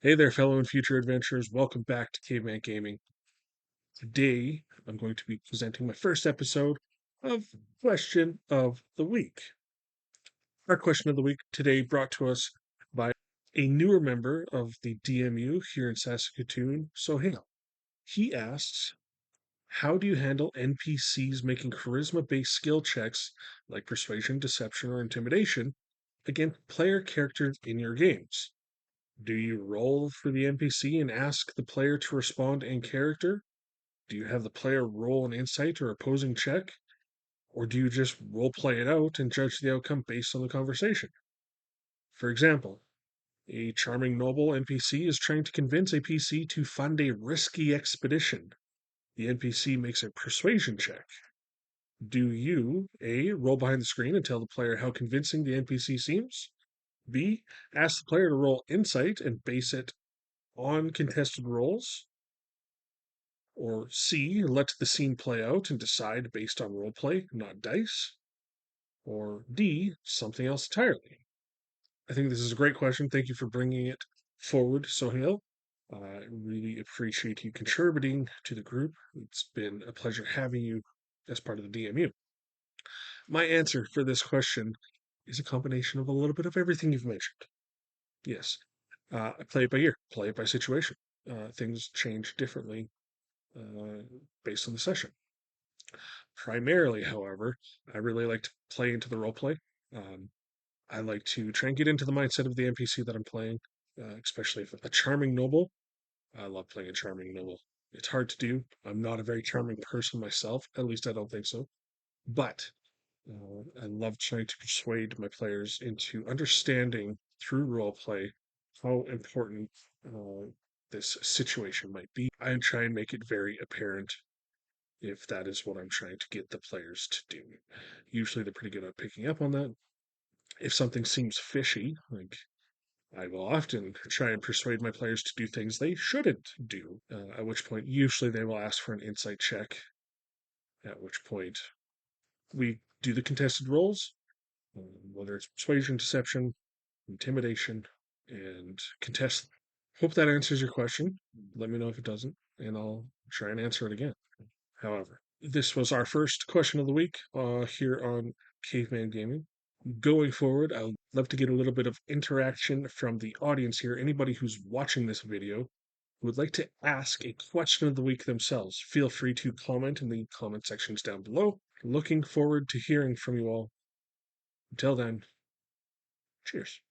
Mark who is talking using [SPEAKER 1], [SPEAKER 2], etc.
[SPEAKER 1] Hey there, fellow and future adventurers. Welcome back to Caveman Gaming. Today, I'm going to be presenting my first episode of Question of the Week. Our question of the week today brought to us by a newer member of the DMU here in Saskatoon, Soheal. He asks, how do you handle NPCs making charisma-based skill checks like persuasion, deception, or intimidation against player characters in your games? Do you roll for the NPC and ask the player to respond in character? Do you have the player roll an insight or opposing check? Or do you just role play it out and judge the outcome based on the conversation? For example, a charming noble NPC is trying to convince a PC to fund a risky expedition. The NPC makes a persuasion check. Do you A, roll behind the screen and tell the player how convincing the NPC seems? B, ask the player to roll insight and base it on contested rolls? Or C, let the scene play out and decide based on roleplay, not dice? Or D, something else entirely? I think this is a great question. Thank you for bringing it forward, Soheil. I really appreciate you contributing to the group. It's been a pleasure having you as part of the DMU. My answer for this question is a combination of a little bit of everything you've mentioned. Yes, I play it by ear, play it by situation. Things change differently uh, based on the session. Primarily, however, I really like to play into the role play. Um, I like to try and get into the mindset of the NPC that I'm playing, especially if a charming noble. I love playing a charming noble. It's hard to do. I'm not a very charming person myself, at least I don't think so. But I love trying to persuade my players into understanding through role play how important this situation might be. I try and make it very apparent if that is what I'm trying to get the players to do. Usually they're pretty good at picking up on that. If something seems fishy, like I will often try and persuade my players to do things they shouldn't do, at which point usually they will ask for an insight check, at which point we do the contested rolls, whether it's persuasion, deception, intimidation, and contest. Hope that answers your question. Let me know if it doesn't, and I'll try and answer it again. However, this was our first question of the week here on Caveman Gaming. Going forward, I'd love to get a little bit of interaction from the audience here. Anybody who's watching this video who would like to ask a question of the week themselves, feel free to comment in the comment sections down below. Looking forward to hearing from you all. Until then, cheers.